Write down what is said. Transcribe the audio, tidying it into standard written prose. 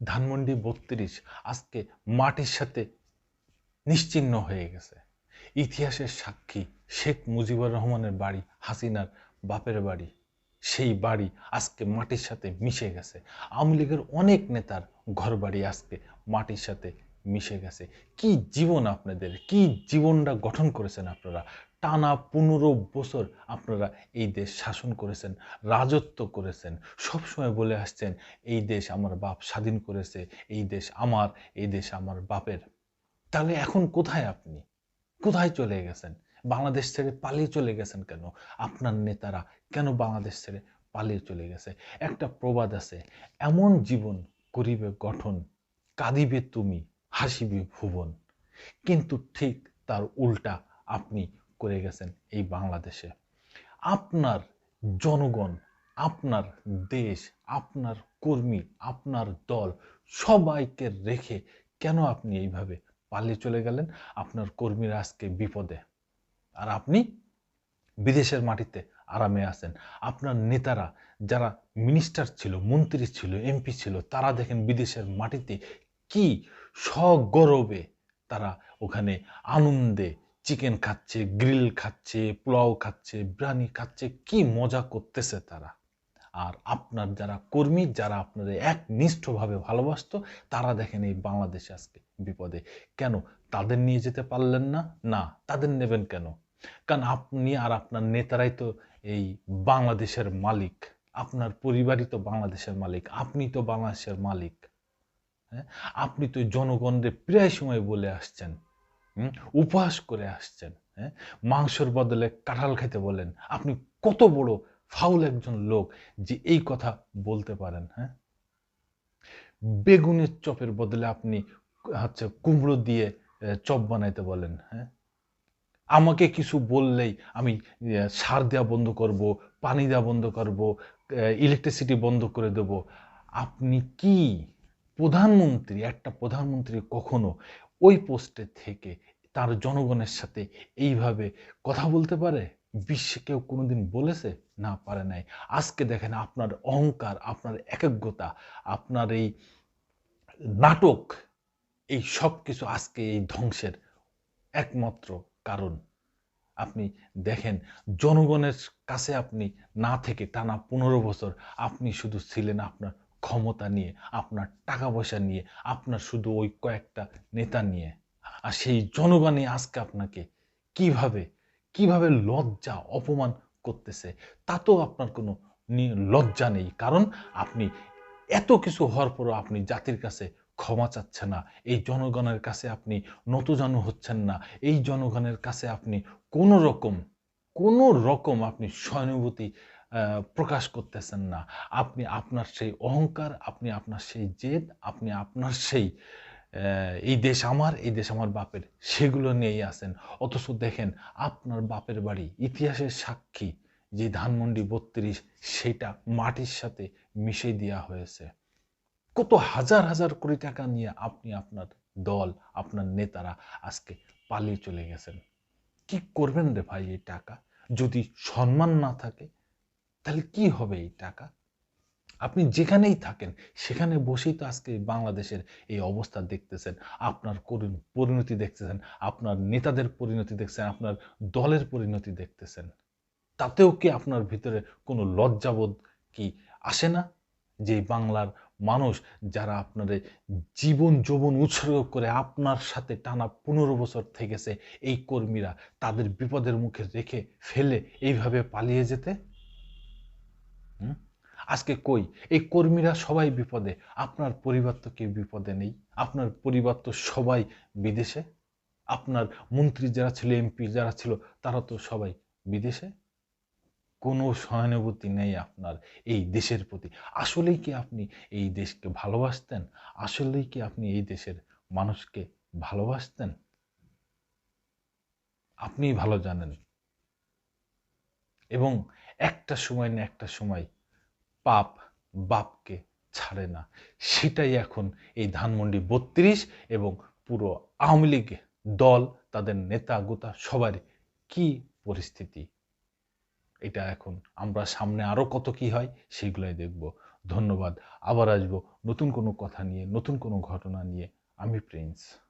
ধানমন্ডি ৩২ আজকে মাটির সাথে নিশ্চিহ্ন হয়ে গেছে। ইতিহাসের সাক্ষী শেখ মুজিবুর রহমানের বাড়ি, হাসিনার বাপের বাড়ি, সেই বাড়ি আজকে মাটির সাথে মিশে গেছে। আওয়ামী লীগের অনেক নেতার ঘরবাড়ি আজকে মাটির সাথে মিশে গেছে। কি জীবন আপনাদের, কি জীবনটা গঠন করেছেন আপনারা। টানা ১৫ বছর আপনারা এই দেশ শাসন করেছেন, রাজত্ব করেছেন, সবসময় বলে আসছেন এই দেশ আমার বাপ স্বাধীন করেছে, এই দেশ আমার, এই দেশ আমার বাপের। তাহলে এখন কোথায় আপনি? কোথায় চলে গেছেন? বাংলাদেশ ছেড়ে পালিয়ে চলে গেছেন কেন? আপনার নেতারা কেন বাংলাদেশ ছেড়ে পালিয়ে চলে গেছে? একটা প্রবাদ আছে, এমন জীবন করিবে গঠন, কাঁদিবে তুমি, হাসিবে ভুবন। কিন্তু ঠিক তার উল্টা আপনি করে গেছেন এই বাংলাদেশে। আপনার জনগণ, আপনার দেশ, আপনার কর্মী, আপনার দল সবাইকে রেখে কেন আপনি এইভাবে পালিয়ে চলে গেলেন? আপনার কর্মীরা আজকে বিপদে, আর আপনি বিদেশের মাটিতে আরামে আছেন। আপনার নেতারা যারা মিনিস্টার ছিল, মন্ত্রী ছিল, এমপি ছিল, তারা দেখেন বিদেশের মাটিতে কি সগৌরবে তারা ওখানে আনন্দে চিকেন খাচ্ছে, গ্রিল খাচ্ছে, পোলাও খাচ্ছে, বিরিয়ানি খাচ্ছে, কি মজা করতেছে তারা। আর আপনার যারা কর্মী, যারা আপনাদের একনিষ্ঠভাবে ভালোবাসতো, তারা দেখেন এই বাংলাদেশে আজকে বিপদে। কেন তাদের নিয়ে যেতে পারলেন না? না, তাদের নেবেন কেন? কারণ আপনি আর আপনার নেতারাই তো এই বাংলাদেশের মালিক। আপনার পরিবারই তো বাংলাদেশের মালিক, আপনি তো বাংলাদেশের মালিক। হ্যাঁ, আপনি তো জনগণদের প্রায় সময় বলে আসছেন, উপহাস করে আসছেন, হ্যাঁ, মাংসের বদলে কাঁঠাল খেতে বলেন। আপনি কত বড় ফাউল একজন লোক যে এই কথা বলতে পারেন? হ্যাঁ, বেগুনের চপের বদলে আপনি কুমড়ো দিয়ে চপ বানাইতে বলেন। হ্যাঁ, আমাকে কিছু বললেই আমি সার দেওয়া বন্ধ করব, পানি দেওয়া বন্ধ করব, ইলেকট্রিসিটি বন্ধ করে দেব। আপনি কি প্রধানমন্ত্রী? একটা প্রধানমন্ত্রী কখনো ওই পোস্টে থেকে তার জনগণের সাথে এইভাবে কথা বলতে পারে? বিশ্বে কেউ কোনোদিন বলেছে? না, পারে নাই। আজকে দেখেন আপনার অহংকার, আপনার একজ্ঞতা, আপনার এই নাটক, এই সব কিছু আজকে এই ধ্বংসের একমাত্র কারণ। আপনি দেখেন জনগণের কাছে আপনি না থেকে টানা ১৫ বছর আপনি শুধু ছিলেন আপনার ক্ষমতা নিয়ে, আপনার টাকা পয়সা নিয়ে, আপনার শুধু ওই কয়েকটা নেতা নিয়ে। আর সেই জনগণই আজকে আপনাকে কিভাবে কিভাবে লজ্জা অপমান করতেছে, তাতেও আপনার কোনো লজ্জা নেই। কারণ আপনি এত কিছু হওয়ার পরও আপনি জাতির কাছে ক্ষমা চাচ্ছেন না, এই জনগণের কাছে আপনি নতজানু হচ্ছেন না, এই জনগণের কাছে আপনি কোনো রকম কোনো রকম আপনি সহানুভূতি প্রকাশ করতেছেন না। আপনি আপনার সেই অহংকার, আপনি আপনার সেই জেদ, আপনি আপনার সেই এই দেশ আমার, এই দেশ আমার বাপের, সেগুলো নিয়েই আছেন। অথচ দেখেন আপনার বাপের বাড়ি ইতিহাসের সাক্ষী যে ধানমন্ডি ৩২, সেটা মাটির সাথে মিশিয়ে দেওয়া হয়েছে। কত হাজার হাজার কোটি টাকা নিয়ে আপনি, আপনার দল, আপনার নেতারা আজকে পালিয়ে চলে গেছেন। কি করবেন রে ভাই এই টাকা? যদি সম্মান না থাকে তাহলে কি হবে এই টাকা? আপনি যেখানেই থাকেন সেখানে বসেই তো আজকে বাংলাদেশের এই অবস্থা দেখতেছেন, আপনার পরিণতি দেখতেছেন, আপনার নেতাদের পরিণতি দেখছেন, আপনার দলের পরিণতি দেখতেছেন। তাতেও কি আপনার ভিতরে কোনো লজ্জাবোধ কি আসে না? যে বাংলার মানুষ যারা আপনাদের জীবন যৌবন উৎসর্গ করে আপনার সাথে টানা ১৫ বছর থেকেছে, এই কর্মীরা তাদের বিপদের মুখে রেখে ফেলে এইভাবে পালিয়ে যেতে? হুম? আজকে কই এই কর্মীরা? সবাই বিপদে। আপনার পরিবার তো কেউ বিপদে নেই। আপনার পরিবার তো সবাই বিদেশে। আপনার মন্ত্রী যারা ছিল, এমপি যারা ছিল, তারা তো সবাই বিদেশে। কোনো সহানুভূতি নেই আপনার এই দেশের প্রতি। আসলেই কি আপনি এই দেশকে ভালোবাসতেন? আসলেই কি আপনি এই দেশের মানুষকে ভালোবাসতেন? আপনিই ভালো জানেন। এবং একটা সময় না একটা সময় পাপ বাপকে ছাড়ে না। সেটাই এখন এই ধানমন্ডি ৩২ এবং পুরো আওয়ামী লীগ দল, তাদের নেতা গোতা সবারই কি পরিস্থিতি। এটা এখন আমরা সামনে আরো কত কি হয় সেগুলোই দেখব। ধন্যবাদ। আবার আসবো নতুন কোনো কথা নিয়ে, নতুন কোনো ঘটনা নিয়ে। আমি প্রিন্স।